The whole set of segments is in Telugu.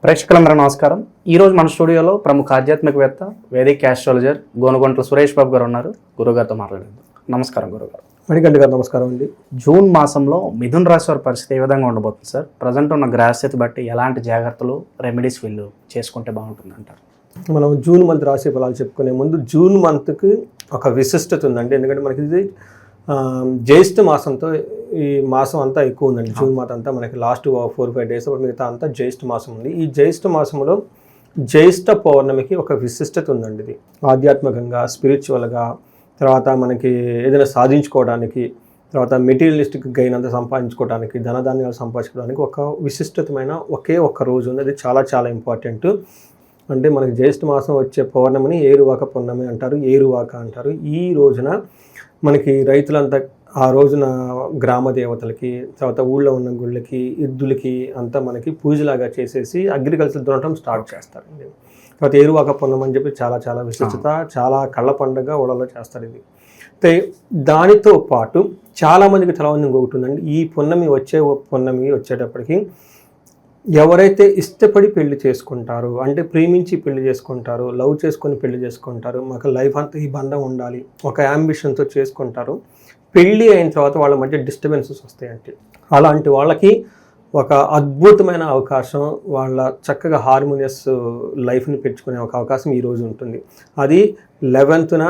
ప్రేక్షకులందరూ నమస్కారం. ఈరోజు మన స్టూడియోలో ప్రముఖ ఆధ్యాత్మికవేత్త వేదిక్ ఆస్ట్రాలజర్ గోనుగొంట్ల సురేష్ బాబు గారు ఉన్నారు. గురుగారితో మాట్లాడేది. నమస్కారం గురుగారు. మణికంఠ గారు నమస్కారం అండి. జూన్ మాసంలో మిథున్ రాశి వారి పరిస్థితి ఏ విధంగా ఉండబోతుంది సార్? ప్రజెంట్ ఉన్న గ్రహస్థితి బట్టి ఎలాంటి జాగ్రత్తలు రెమెడీస్ వీళ్ళు చేసుకుంటే బాగుంటుంది అంటారు? మనం జూన్ మంత్ రాశి ఫలాలు చెప్పుకునే ముందు జూన్ మంత్కి ఒక విశిష్టత ఉందండి. ఎందుకంటే మనకి ఇది జ్యేష్ఠ మాసంతో ఈ మాసం అంతా ఎక్కువ ఉందండి. జూన్ మాసం అంతా మనకి లాస్ట్ 4-5 డేస్ మిగతా అంతా జ్యేష్ఠ మాసం ఉంది. ఈ జ్యేష్ఠ మాసంలో జ్యేష్ఠ పౌర్ణమికి ఒక విశిష్టత ఉందండి. ఇది ఆధ్యాత్మికంగా, స్పిరిచువల్గా, తర్వాత మనకి ఏదైనా సాధించుకోవడానికి, తర్వాత మెటీరియలిస్టిక్ గెయిన్ అంతా సంపాదించుకోవడానికి, ధనధాన్యాలు సంపాదించుకోవడానికి ఒక విశిష్టమైన ఒకే ఒక్క రోజు ఉంది. అది చాలా చాలా ఇంపార్టెంట్. అంటే మనకి జ్యేష్ఠ మాసం వచ్చే పౌర్ణమిని ఏరువాక పౌర్ణమి అంటారు, ఏరువాక అంటారు. ఈ రోజున మనకి రైతులంతా ఆ రోజున గ్రామ దేవతలకి, తర్వాత ఊళ్ళో ఉన్న గుళ్ళకి, ఎద్దులకి అంతా మనకి పూజలాగా చేసేసి అగ్రికల్చర్ దున్నటం స్టార్ట్ చేస్తారండి. తర్వాత ఏరువాక పౌర్ణమి అని చెప్పి చాలా చాలా విశిష్టత, చాలా కళ్ళ పండుగ ఊళ్ళలో చేస్తారు. ఇది అయితే దానితో పాటు చాలామందికి తెలవని ఇంకొకటి ఉందండి. ఈ పున్నమి వచ్చేటప్పటికి ఎవరైతే ఇష్టపడి పెళ్లి చేసుకుంటారో, అంటే ప్రేమించి పెళ్లి చేసుకుంటారో, లవ్ చేసుకొని పెళ్లి చేసుకుంటారో, మాకు లైఫ్ అంతా ఈ బంధం ఉండాలి ఒక యాంబిషన్తో చేసుకుంటారో, పెళ్ళి అయిన తర్వాత వాళ్ళ మధ్య డిస్టర్బెన్సెస్ వస్తాయంటే అలాంటి వాళ్ళకి ఒక అద్భుతమైన అవకాశం, వాళ్ళ చక్కగా హార్మోనియస్ లైఫ్ని పెంచుకునే ఒక అవకాశం ఈరోజు ఉంటుంది. అది 11న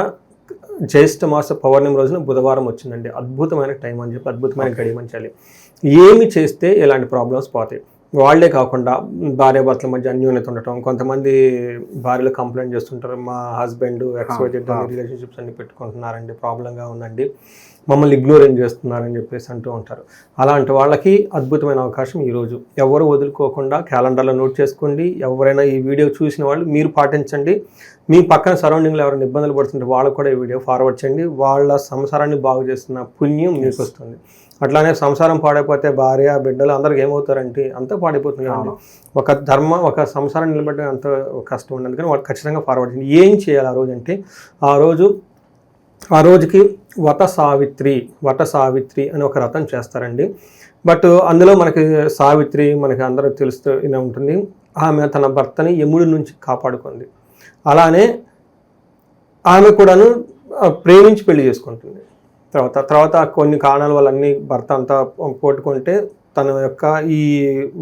జ్యేష్ఠ మాస పౌర్ణమి రోజున బుధవారం వచ్చిందండి. అద్భుతమైన టైం అని చెప్పి, అద్భుతమైన గడియమంచాలి. ఏమి చేస్తే ఎలాంటి ప్రాబ్లమ్స్ పోతాయి. వాళ్ళే కాకుండా భార్యాభర్తల మధ్య అన్యోన్యత ఉండటం. కొంతమంది భార్యలు కంప్లైంట్ చేస్తుంటారు, మా హస్బెండ్ ఎక్స్‌వైజెడ్ రిలేషన్షిప్స్ అన్ని పెట్టుకుంటున్నారండి, ప్రాబ్లంగా ఉందండి, మమ్మల్ని ఇగ్నోరెంట్ చేస్తున్నారని చెప్పేసి అంటూ ఉంటారు. అలాంటి వాళ్ళకి అద్భుతమైన అవకాశం ఈరోజు. ఎవరు వదులుకోకుండా క్యాలెండర్లో నోట్ చేసుకోండి. ఎవరైనా ఈ వీడియో చూసిన వాళ్ళు మీరు పాటించండి. మీ పక్కన సరౌండింగ్లో ఎవరైనా ఇబ్బందులు పడుతుంటే వాళ్ళకు కూడా ఈ వీడియో ఫార్వర్డ్ చేయండి. వాళ్ళ సంసారాన్ని బాగు చేస్తున్న పుణ్యం మీకు వస్తుంది. అట్లానే సంసారం పాడైపోతే భార్య బిడ్డలు అందరికి ఏమవుతారంటే అంతా పాడైపోతుంది కదండి. ఒక సంసారం నిలబెట్టడం అంత కష్టం ఉండదు. కానీ వాళ్ళు ఖచ్చితంగా ఫార్వర్డ్ చేయండి. ఏం చేయాలి ఆ రోజు అంటే, ఆ రోజుకి వట సావిత్రి అని ఒక వ్రతం చేస్తారండి. బట్ అందులో మనకి సావిత్రి మనకి అందరూ తెలుస్తూ ఉంటుంది. ఆమె తన భర్తని యముడి నుంచి కాపాడుకుంది. అలానే ఆమె కూడాను ప్రేమించి పెళ్లి చేసుకుంటుంది. తర్వాత కొన్ని కారణాల వల్ల అన్ని భర్త అంతా పోట్టుకుంటే తన యొక్క ఈ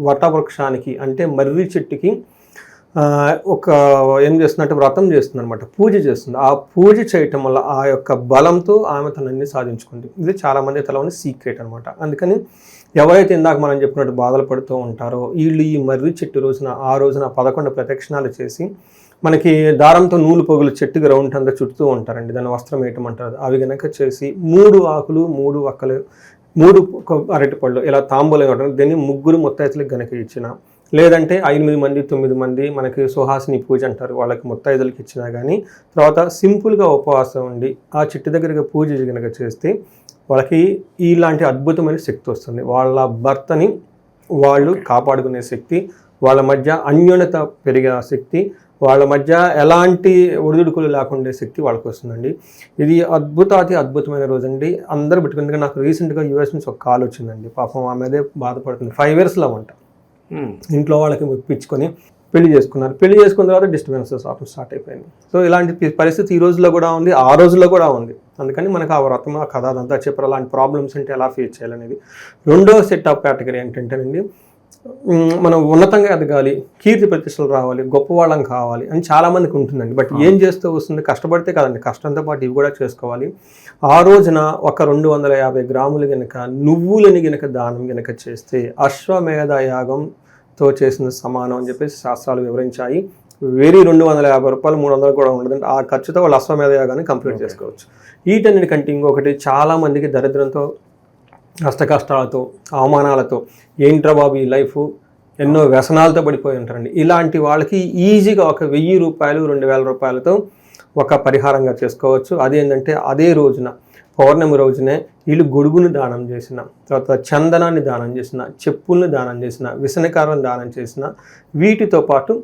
వటవృక్షానికి అంటే మర్రి చెట్టుకి ఏం చేస్తున్నట్టు వ్రతం చేస్తుంది అనమాట, పూజ చేస్తుంది. ఆ పూజ చేయటం వల్ల ఆ యొక్క బలంతో ఆమె తనన్ని సాధించుకుంది. ఇది చాలామంది తెలవని సీక్రెట్ అనమాట. అందుకని ఎవరైతే ఇందాక మనం చెప్పినట్టు బాధలు పడుతూ ఉంటారో వీళ్ళు ఈ మర్రి చెట్టు రోజున 11 ప్రదక్షిణాలు చేసి, మనకి దారంతో నూలు పొగులు చెట్టుకి రౌండ్ అంతా చుడుతూ ఉంటారండి, దాన్ని వస్త్రం వేయటం అంటారు. అవి కనుక చేసి 3 ఆకులు 3 వక్కలు 3 అరటిపళ్ళు ఇలా తాంబూలం ఉంటుంది. దీన్ని 3 ముత్తైదులకు గనక ఇచ్చిన, లేదంటే 8 మంది 9 మంది మనకి సుహాసిని పూజ అంటారు, వాళ్ళకి ముత్తైదులకు ఇచ్చినా కానీ, తర్వాత సింపుల్గా ఉపవాసం ఉండి ఆ చెట్టు దగ్గరగా పూజ కనుక చేస్తే వాళ్ళకి ఇలాంటి అద్భుతమైన శక్తి వస్తుంది. వాళ్ళ భర్తని వాళ్ళు కాపాడుకునే శక్తి, వాళ్ళ మధ్య అన్యోన్యత పెరిగే శక్తి, వాళ్ళ మధ్య ఎలాంటి ఒడిదుడుకులు లేకుండా శక్తి వాళ్ళకి వస్తుందండి. ఇది అద్భుతమైన రోజు అండి. అందరూ పెట్టుకుంది. నాకు రీసెంట్గా యూఎస్ నుంచి ఒక కాల్ వచ్చిందండి. పాపం ఆమె అదే బాధపడుతుంది. 5 yearsలో వంట ఇంట్లో వాళ్ళకి మెప్పించుకొని పెళ్లి చేసుకున్నారు. పెళ్లి చేసుకున్న తర్వాత డిస్టర్బెన్సెస్ స్టార్ట్ అయిపోయింది. సో ఇలాంటి పరిస్థితి ఈ రోజుల్లో కూడా ఉంది, ఆ రోజుల్లో కూడా ఉంది. అందుకని మనకు ఆ వ్రతం ఆ కథ అదంతా చెప్పారు. అలాంటి ప్రాబ్లమ్స్ అంటే ఎలా ఫేస్ చేయాలనేది. రెండవ సెట్ ఆఫ్ కేటగిరీ ఏంటంటేనండి, మనం ఉన్నతంగా ఎదగాలి, కీర్తి ప్రతిష్టలు రావాలి, గొప్పవాళ్ళం కావాలి అని చాలామందికి ఉంటుందండి. బట్ ఏం చేస్తూ వస్తుంది, కష్టపడితే కదండి, కష్టంతో పాటు ఇవి కూడా చేసుకోవాలి. ఆ రోజున ఒక 250 గ్రాములు కనుక నువ్వులని కనుక దానం కనుక చేస్తే అశ్వమేధ యాగంతో చేసిన సమానం అని చెప్పేసి శాస్త్రాలు వివరించాయి. వెరీ 250 రూపాయలు 300 కూడా ఉండదండి. ఆ ఖర్చుతో వాళ్ళు అశ్వమేధ యాగాన్ని కంప్లీట్ చేసుకోవచ్చు. వీటన్నిటికంటే ఇంకొకటి, చాలామందికి దరిద్రంతో, కష్టాలతో, అవమానాలతో, ఏంట్రా బాబు ఈ లైఫ్, ఎన్నో వ్యసనాలతో పడిపోయి ఉంటారండి. ఇలాంటి వాళ్ళకి ఈజీగా ఒక 1000 రూపాయలు 2000 రూపాయలతో ఒక పరిహారంగా చేసుకోవచ్చు. అదేంటంటే అదే రోజున పౌర్ణమి రోజునే వీళ్ళు గొడుగును దానం చేసిన, తర్వాత చందనాన్ని దానం చేసిన, చెప్పుల్ని దానం చేసిన, విసనకారం దానం చేసిన, వీటితో పాటు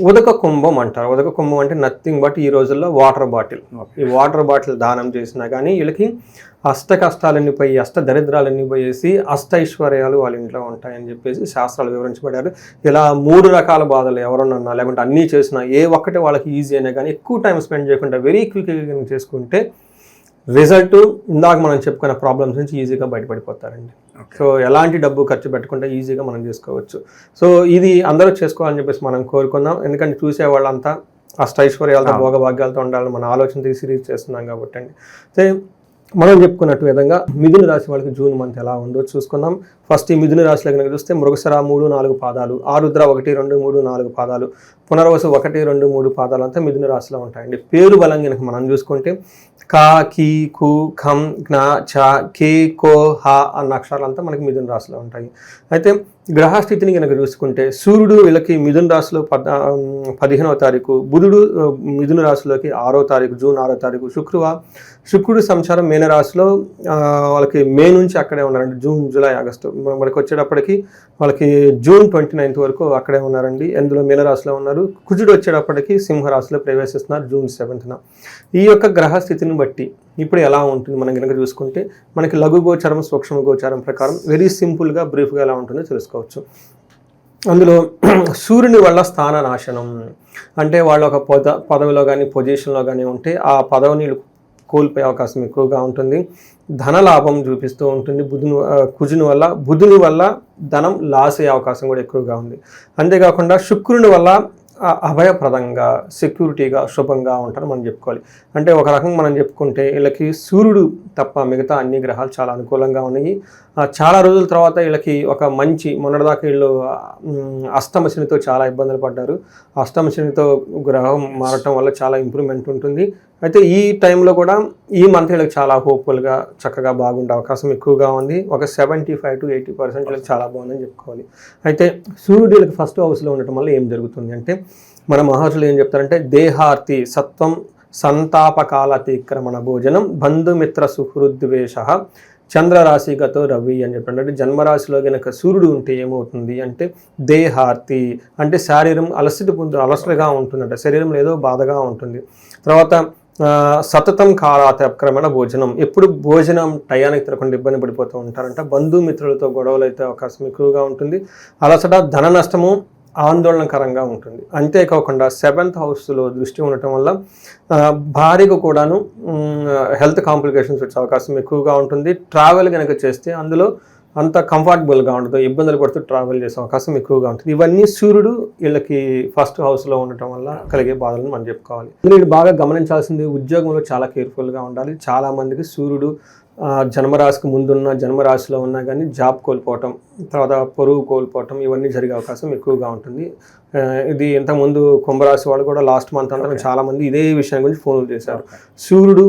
ఉదక కుంభం అంటారు. ఉదక కుంభం అంటే నథింగ్ బట్ ఈ రోజుల్లో వాటర్ బాటిల్. ఈ వాటర్ బాటిల్ దానం చేసినా కానీ వీళ్ళకి అష్ట కష్టాలన్నీ పోయి అష్ట దరిద్రాలన్నీ పోయేసి అష్ట ఐశ్వర్యాలు వాళ్ళ ఇంట్లో ఉంటాయని చెప్పేసి శాస్త్రాలు వివరించబడ్డారు. ఇలా 3 రకాల బాధలు ఎవరన్నా లేకుంటే అన్నీ చేసినా ఏ ఒక్కటి వాళ్ళకి ఈజీ అయినా కానీ ఎక్కువ టైం స్పెండ్ చేయకుండా వెరీ క్విక్గా చేసుకుంటే రిజల్ట్ ఇందాక మనం చెప్పుకున్న ప్రాబ్లమ్స్ నుంచి ఈజీగా బయటపడిపోతారండి. సో ఎలాంటి డబ్బు ఖర్చు పెట్టకుండా ఈజీగా మనం చేసుకోవచ్చు. సో ఇది అందరూ చేసుకోవాలని చెప్పేసి మనం కోరుకుందాం. ఎందుకంటే చూసే వాళ్ళంతా అష్టైశ్వర్యాలతో భోగభాగ్యాలతో ఉండాలని మన ఆలోచన సిరీస్ చేస్తున్నాం కాబట్టి అండి. సో మనం చెప్పుకున్నట్టు విధంగా మిథున రాశి వాళ్ళకి జూన్ మంత్ ఎలా ఉందో చూసుకుందాం. ఫస్ట్ ఈ మిథున రాశిలో కనుక చూస్తే మృగశిర 3-4 పాదాలు, ఆరుద్ర 1-2-3-4 పాదాలు, పునర్వసు 1-2-3 పాదాలు అంతా మిథున రాశిలో ఉంటాయండి. పేరు బలం కనుక మనం చూసుకుంటే కా, కీ, కు, ఖం, జ్ఞ, చ, కే, కో, హ అన్న అక్షరాలంతా మనకి మిథున రాశిలో ఉంటాయి. అయితే గ్రహస్థితిని కనుక చూసుకుంటే సూర్యుడు వీళ్ళకి మిథున రాశిలో 15వ తారీఖు, బుధుడు మిథున రాశిలోకి 6వ తారీఖు, జూన్ 6వ తారీఖు, శుక్రుడు సంచారం మీనరాశిలో వాళ్ళకి మే నుంచి అక్కడే ఉన్నారండి. జూన్, జూలై, ఆగస్టు మనకి వచ్చేటప్పటికి వాళ్ళకి జూన్ 29th వరకు అక్కడే ఉన్నారండి. అందులో మీనరాశిలో ఉన్నారు. కుజుడు వచ్చేటప్పటికి సింహరాశిలో ప్రవేశిస్తున్నారు జూన్ 7th. ఈ యొక్క గ్రహస్థితిని బట్టి ఇప్పుడు ఎలా ఉంటుంది మనం కనుక చూసుకుంటే మనకి లఘు గోచారం, సూక్ష్మ గోచారం ప్రకారం వెరీ సింపుల్గా బ్రీఫ్గా ఎలా ఉంటుందో తెలుసుకోవచ్చు. అందులో సూర్యుని వల్ల స్థాన నాశనం అంటే వాళ్ళు ఒక పదవిలో కానీ పొజిషన్లో కానీ ఉంటే ఆ పదవిని కోల్పోయే అవకాశం ఎక్కువగా ఉంటుంది. ధనలాభం చూపిస్తూ ఉంటుంది. బుధుని వల్ల ధనం లాస్ అయ్యే అవకాశం కూడా ఎక్కువగా ఉంది. అంతేకాకుండా శుక్రుని వల్ల అభయప్రదంగా, సెక్యూరిటీగా, శుభంగా ఉంటారని మనం చెప్పుకోవాలి. అంటే ఒక రకంగా మనం చెప్పుకుంటే వీళ్ళకి సూర్యుడు తప్ప మిగతా అన్ని గ్రహాలు చాలా అనుకూలంగా ఉన్నాయి. చాలా రోజుల తర్వాత వీళ్ళకి ఒక మంచి మొన్నటిదాకా వీళ్ళు అష్టమ శనితో చాలా ఇబ్బందులు పడ్డారు. అష్టమ శనితో గ్రహం మారటం వల్ల చాలా ఇంప్రూవ్మెంట్ ఉంటుంది. అయితే ఈ టైంలో కూడా ఈ మంత్ వీళ్ళకి చాలా హోప్ఫుల్గా చక్కగా బాగుండే అవకాశం ఎక్కువగా ఉంది. ఒక 75 to 80% వీళ్ళకి చాలా బాగుందని చెప్పుకోవాలి. అయితే సూర్యుడు వీళ్ళకి ఫస్ట్ హౌస్లో ఉండటం వల్ల ఏం జరుగుతుంది అంటే మన మహర్షులు ఏం చెప్తారంటే దేహార్తి సత్వం సంతాపకాలతిక్రమణ భోజనం బంధుమిత్ర సుహృద్వేష చంద్రరాశిగతో రవి అని చెప్పండి. అంటే జన్మరాశిలో కనుక సూర్యుడు ఉంటే ఏమవుతుంది అంటే దేహార్తి అంటే శరీరం అలసటగా ఉంటుందంట, శరీరంలో ఏదో బాధగా ఉంటుంది. తర్వాత సతతం కాలాతిక్రమణ భోజనం, ఎప్పుడు భోజనం టయానికి తిరగకుండా ఇబ్బంది పడిపోతూ ఉంటారంట. బంధుమిత్రులతో గొడవలు అయితే అవకాశం ఎక్కువగా ఉంటుంది. అలసట, ధన నష్టము, ఆందోళనకరంగా ఉంటుంది. అంతేకాకుండా 7th హౌస్లో దృష్టి ఉండటం వల్ల భార్యకు కూడాను హెల్త్ కాంప్లికేషన్స్ వచ్చే అవకాశం ఎక్కువగా ఉంటుంది. ట్రావెల్ కనుక చేస్తే అందులో అంత కంఫర్టబుల్గా ఉండదు, ఇబ్బందులు పడుతూ ట్రావెల్ చేసే అవకాశం ఎక్కువగా ఉంటుంది. ఇవన్నీ సూర్యుడు వీళ్ళకి ఫస్ట్ హౌస్లో ఉండటం వల్ల కలిగే బాధలను మనం చెప్పుకోవాలి. వీళ్ళు బాగా గమనించాల్సింది ఉద్యోగంలో చాలా కేర్ఫుల్గా ఉండాలి. చాలామందికి సూర్యుడు జన్మరాశికి ముందున్న జన్మరాశిలో ఉన్నా కానీ జాబ్ కోల్పోవటం, తర్వాత పొరుగు కోల్పోవటం ఇవన్నీ జరిగే అవకాశం ఎక్కువగా ఉంటుంది. ఇది ఇంతకుముందు కుంభరాశి వాళ్ళు కూడా లాస్ట్ మంత్ అంతా చాలామంది ఇదే విషయం గురించి ఫోన్లు చేశారు. సూర్యుడు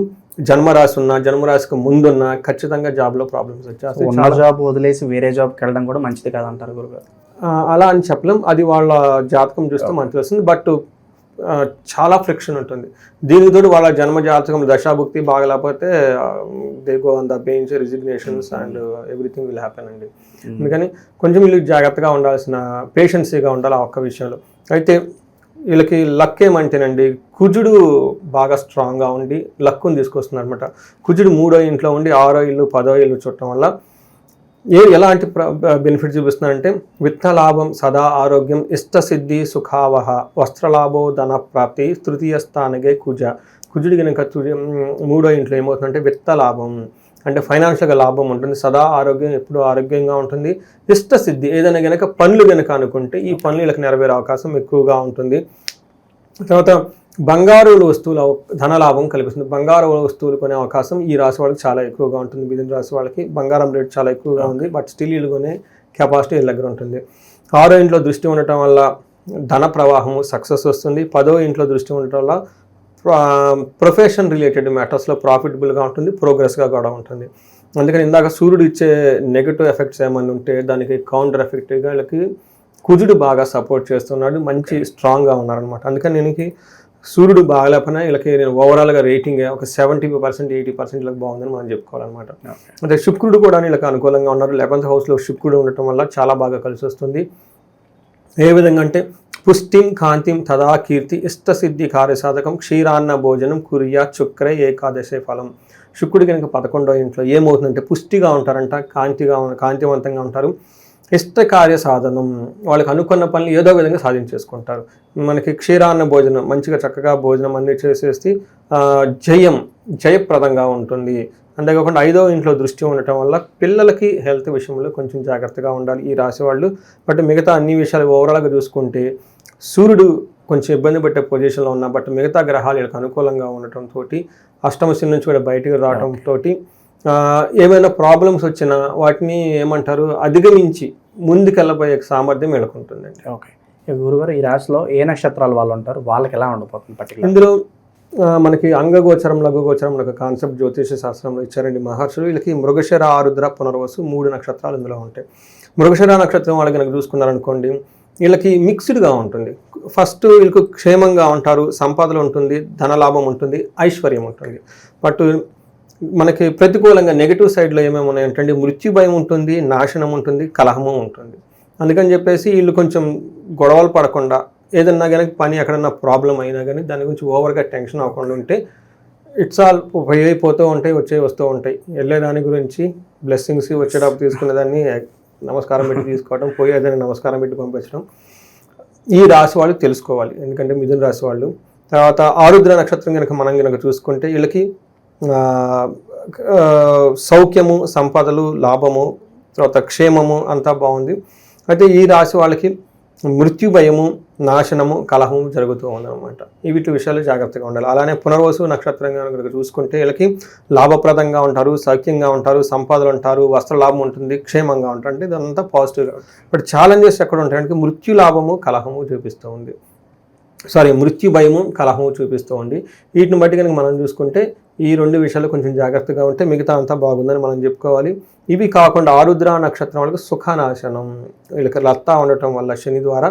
జన్మరాశి ఉన్నా జన్మరాశికి ముందున్నా ఖచ్చితంగా జాబ్లో ప్రాబ్లమ్స్ వచ్చాయి. జాబ్ వదిలేసి వేరే జాబ్కి వెళ్ళడం కూడా మంచిది కాదంటారు గురుగారు. అలా అని చెప్పలేం, అది వాళ్ళ జాతకం చూస్తే మనకి వస్తుంది. బట్ చాలా ఫ్రిక్షన్ ఉంటుంది. దీనితో వాళ్ళ జన్మ జాతకం దశాభుక్తి బాగలేకపోతే they go on the bench, resignations and everything will happen అండి. అందుకని కొంచెం వీళ్ళు జాగ్రత్తగా ఉండాల్సిన, పేషెన్సీగా ఉండాలి ఆ ఒక్క విషయంలో. అయితే వీళ్ళకి లక్ ఏమంటేనండి కుజుడు బాగా స్ట్రాంగ్గా ఉండి లక్కుని తీసుకొస్తుంది అనమాట. కుజుడు 3వ ఇంట్లో ఉండి 6వ ఇల్లు 10వ ఇల్లు చూడటం వల్ల ఎలాంటి బెనిఫిట్ చూపిస్తున్నారంటే విత్తలాభం, సదా ఆరోగ్యం, ఇష్టసిద్ధి, సుఖావహ, వస్త్రలాభో, ధన ప్రాప్తి, తృతీయ స్థానగే కుజుడి కనుక 3వ ఇంట్లో ఏమవుతుందంటే విత్తలాభం అంటే ఫైనాన్షియల్గా లాభం ఉంటుంది. సదా ఆరోగ్యం, ఎప్పుడూ ఆరోగ్యంగా ఉంటుంది. ఇష్టసిద్ధి, ఏదైనా కనుక పనులు కనుక అనుకుంటే ఈ పనులు వీళ్ళకి నెరవేరే అవకాశం ఎక్కువగా ఉంటుంది. తర్వాత బంగారు వస్తువుల ధనలాభం కల్పిస్తుంది. బంగారు వస్తువులు కొనే అవకాశం ఈ రాశి వాళ్ళకి చాలా ఎక్కువగా ఉంటుంది. మిథున రాశి వాళ్ళకి బంగారం రేట్ చాలా ఎక్కువగా ఉంది. బట్ స్టిల్ వీళ్ళు కొనే కెపాసిటీ వీళ్ళ దగ్గర ఉంటుంది. 6వ ఇంట్లో దృష్టి ఉండటం వల్ల ధన ప్రవాహము సక్సెస్ వస్తుంది. 10వ ఇంట్లో దృష్టి ఉండటం వల్ల ప్రొఫెషన్ రిలేటెడ్ మ్యాటర్స్లో ప్రాఫిటబుల్గా ఉంటుంది, ప్రోగ్రెస్గా కూడా ఉంటుంది. అందుకని ఇందాక సూర్యుడు ఇచ్చే నెగటివ్ ఎఫెక్ట్స్ ఏమైనా ఉంటే దానికి కౌంటర్ ఎఫెక్టివ్గా వీళ్ళకి కుజుడు బాగా సపోర్ట్ చేస్తున్నాడు, మంచి స్ట్రాంగ్గా ఉన్నారనమాట. అందుకని నేను సూర్యుడు బాగలేకపోయినా వీళ్ళకి నేను ఓవరాల్గా రేటింగ్ ఒక 70% 80% వీళ్ళకి బాగుందని మనం చెప్పుకోవాలన్నమాట. అంటే శుక్రుడు కూడా వీళ్ళకి అనుకూలంగా ఉన్నారు. 11th హౌస్లో శుక్రుడు ఉండటం వల్ల చాలా బాగా కలిసి వస్తుంది. ఏ విధంగా అంటే పుష్టిం కాంతిం తదా కీర్తి ఇష్టసిద్ధి కార్యసాధకం క్షీరాన్న భోజనం కురియా చుక్ర ఏకాదశి ఫలం. శుక్రుడు కనుక 11వ ఇంట్లో ఏమవుతుందంటే పుష్టిగా ఉంటారంట, కాంతివంతంగా ఉంటారు, ఇష్ట కార్య సాధనం, వాళ్ళకి అనుకున్న పనులు ఏదో విధంగా సాధించేసుకుంటారు. మనకి క్షీరాన్న భోజనం, మంచిగా చక్కగా భోజనం అన్ని చేసేసి జయప్రదంగా ఉంటుంది. అంతేకాకుండా 5వ ఇంట్లో దృష్టి ఉండటం వల్ల పిల్లలకి హెల్త్ విషయంలో కొంచెం జాగ్రత్తగా ఉండాలి ఈ రాశి వాళ్ళు. బట్ మిగతా అన్ని విషయాలు ఓవరాల్గా చూసుకుంటే సూర్యుడు కొంచెం ఇబ్బంది పెట్టే పొజిషన్లో ఉన్న బట్ మిగతా గ్రహాలు వీళ్ళకి అనుకూలంగా ఉండటంతో, అష్టమ శని నుంచి కూడా బయటకు రావడంతో ఏమైనా ప్రాబ్లమ్స్ వచ్చినా వాటిని ఏమంటారు అధిగమించి ముందుకెళ్ళబోయే సామర్థ్యం వీళ్ళకుంటుందండి. ఓకే గురుగారు, ఈ రాశిలో ఏ నక్షత్రాలు వాళ్ళు ఉంటారు, వాళ్ళకి ఎలా ఉండిపోతుంది పర్టికులర్? ఇందులో మనకి అంగగోచరం లఘుగోచరం ఒక కాన్సెప్ట్ జ్యోతిష శాస్త్రంలో ఇచ్చారండి మహర్షులు. వీళ్ళకి మృగశిర, ఆరుద్ర, పునర్వసు 3 నక్షత్రాలు ఇందులో ఉంటాయి. మృగశిర నక్షత్రం వాళ్ళకి కనుక చూసుకున్నారనుకోండి, వీళ్ళకి మిక్స్డ్గా ఉంటుంది. ఫస్ట్ వీళ్ళకు క్షేమంగా ఉంటారు, సంపాదన ఉంటుంది, ధనలాభం ఉంటుంది, ఐశ్వర్యం ఉంటుంది. బట్ మనకి ప్రతికూలంగా నెగిటివ్ సైడ్లో ఏమేమి ఉన్నాయంటే మృత్యు భయం ఉంటుంది, నాశనం ఉంటుంది, కలహము ఉంటుంది. అందుకని చెప్పేసి వీళ్ళు కొంచెం గొడవలు పడకుండా ఏదన్నా కానీ పని ఎక్కడన్నా ప్రాబ్లం అయినా కానీ దాని గురించి ఓవర్గా టెన్షన్ అవ్వకుండా ఉంటే ఇట్స్ ఆల్ అయిపోతూ ఉంటాయి, వస్తూ ఉంటాయి. వెళ్ళే దాని గురించి బ్లెస్సింగ్స్ వచ్చేటప్పుడు తీసుకునేదాన్ని నమస్కారం పెట్టి తీసుకోవడం, పోయేదాన్ని నమస్కారం పెట్టి పంపించడం ఈ రాశి వాళ్ళు తెలుసుకోవాలి. ఎందుకంటే మిథున రాశి వాళ్ళు. తర్వాత ఆరుద్ర నక్షత్రం కనుక చూసుకుంటే వీళ్ళకి సౌఖ్యము, సంపదలు, లాభము, తర్వాత క్షేమము అంతా బాగుంది. అయితే ఈ రాశి వాళ్ళకి మృత్యు భయము, నాశనము, కలహము జరుగుతూ ఉందన్నమాట. వీటి విషయాలు జాగ్రత్తగా ఉండాలి. అలానే పునర్వసు నక్షత్రంగా కనుక చూసుకుంటే వీళ్ళకి లాభప్రదంగా ఉంటారు, సౌఖ్యంగా ఉంటారు, సంపాదనలు ఉంటారు, వస్త్ర లాభం ఉంటుంది, క్షేమంగా ఉంటారు. అంటే ఇదంతా పాజిటివ్గా. బట్ ఛాలెంజెస్ ఎక్కడ ఉంటాయంటే మృత్యు లాభము, కలహము చూపిస్తూ ఉంది. మృత్యు భయము, కలహము చూపిస్తూ ఉంది. వీటిని బట్టి కనుక మనం చూసుకుంటే ఈ 2 విషయాలు కొంచెం జాగ్రత్తగా ఉంటే మిగతా అంతా బాగుందని మనం చెప్పుకోవాలి. ఇవి కాకుండా ఆరుద్ర నక్షత్రం వాళ్ళకి సుఖనాశనం, వీళ్ళకి లత్తా ఉండటం వల్ల శని ద్వారా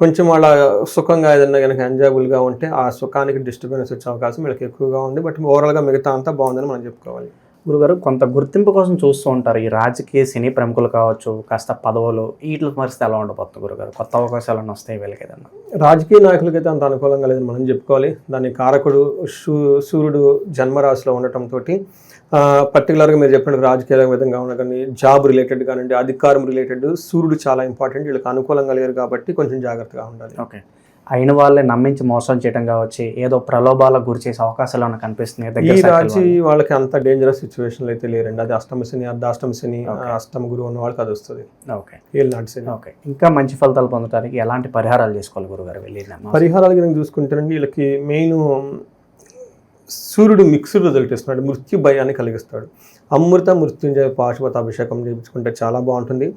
కొంచెం వాళ్ళ సుఖంగా ఏదైనా కనుక ఎంజాయబుల్గా ఉంటే ఆ సుఖానికి డిస్టర్బెన్స్ వచ్చే అవకాశం వీళ్ళకి ఎక్కువగా ఉంది. బట్ ఓవరాల్గా మిగతా అంతా బాగుందని మనం చెప్పుకోవాలి. గురుగారు, కొంత గుర్తింపు కోసం చూస్తూ ఉంటారు ఈ రాజకీయ సినీ ప్రముఖులు కావచ్చు, కాస్త పదవులు, వీటి పరిస్థితి ఎలా ఉండబోతుంది గురుగారు? కొత్త అవకాశాలు వస్తాయి వీళ్ళకి ఏదన్నా? రాజకీయ నాయకులకైతే అంత అనుకూలంగా లేదని మనం చెప్పుకోవాలి. దాని కారకుడు సూర్యుడు జన్మరాశిలో ఉండటంతో పర్టికులర్గా మీరు చెప్పినట్టు రాజకీయ విధంగా ఉన్న కానీ జాబ్ రిలేటెడ్ కానివ్వండి, అధికారం రిలేటెడ్ సూర్యుడు చాలా ఇంపార్టెంట్. వీళ్ళకి అనుకూలంగా లేరు కాబట్టి కొంచెం జాగ్రత్తగా ఉండాలి. ఓకే, అయిన వాళ్ళే నమ్మించి మోసం చేయడం కావచ్చు, ఏదో ప్రలోభాలకు గురి చేసే అవకాశాలు ఏమైనా కనిపిస్తున్నాయి? ఈ రాజీ వాళ్ళకి అంత డేంజరస్ సిచ్యువేషన్లు అయితే లేరండి. అది అష్టమ శని, అర్ధాష్టమ శని, అష్టమ గురువు ఉన్న వాళ్ళకి అది వస్తుంది. Okay, okay. ఇంకా మంచి ఫలితాలు పొందడానికి ఎలాంటి పరిహారాలు చేసుకోవాలి గురుగారు? పరిహారాలు కనుక చూసుకుంటారండి, వీళ్ళకి మెయిన్ సూర్యుడు మిక్స్డ్ రిజల్ట్ ఇస్తున్నాడు, మృత్యు భయాన్ని కలిగిస్తాడు. అమృత మృత్యుంజయ పాశుపత అభిషేకం చేయించుకుంటే చాలా బాగుంటుంది.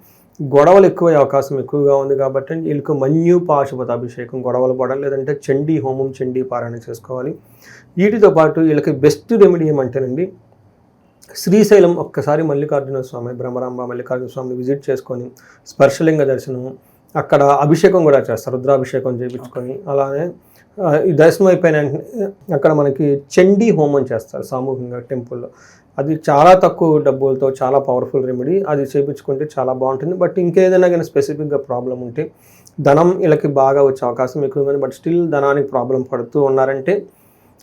గొడవలు ఎక్కువ అవకాశం ఎక్కువగా ఉంది కాబట్టి వీళ్ళకి మన్యు పాశుపత అభిషేకం, గొడవలు పడాలి, లేదంటే చండీ హోమం, చండీ పారాయణ చేసుకోవాలి. వీటితో పాటు వీళ్ళకి బెస్ట్ రెమెడీ ఏమంటేనండి, శ్రీశైలం ఒక్కసారి మల్లికార్జున స్వామి, బ్రహ్మరాంబ మల్లికార్జున స్వామిని విజిట్ చేసుకొని స్పర్శలింగ దర్శనం, అక్కడ అభిషేకం కూడా చేస్తారు, రుద్రాభిషేకం చేయించుకొని. అలానే ఈ దర్శనం అయిపోయిన అక్కడ మనకి చండీ హోమం చేస్తారు సామూహికంగా టెంపుల్లో. అది చాలా తక్కువ డబ్బులతో చాలా పవర్ఫుల్ రెమెడీ. అది చేయించుకుంటే చాలా బాగుంటుంది. బట్ ఇంకేదైనా కానీ స్పెసిఫిక్గా ప్రాబ్లం ఉంటే, ధనం వీళ్ళకి బాగా వచ్చే అవకాశం ఎక్కువ ఉంది, బట్ స్టిల్ ధనానికి ప్రాబ్లం పడుతూ ఉన్నారంటే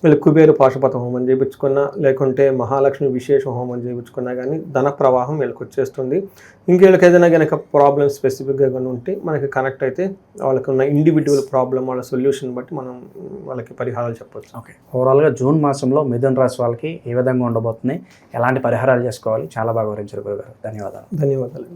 వీళ్ళు కుబేరు పాశుపత హోమం చేయించుకున్నా, లేకుంటే మహాలక్ష్మి విశేష హోమం చేయించుకున్నా కానీ ధన ప్రవాహం వీళ్ళకి వచ్చేస్తుంది. ఇంకేళ్ళకి ఏదైనా కనుక ప్రాబ్లమ్ స్పెసిఫిక్గా కానీ ఉంటే మనకి కనెక్ట్ అయితే వాళ్ళకి ఉన్న ఇండివిజువల్ ప్రాబ్లం, వాళ్ళ సొల్యూషన్ బట్టి మనం వాళ్ళకి పరిహారాలు చెప్పవచ్చు. ఓకే, ఓవరాల్గా జూన్ మాసంలో మిథున రాశి వాళ్ళకి ఏ విధంగా ఉండబోతుంది, ఎలాంటి పరిహారాలు చేసుకోవాలి, చాలా బాగా వివరించారు గురుగారు. ధన్యవాదాలు. ధన్యవాదాలు.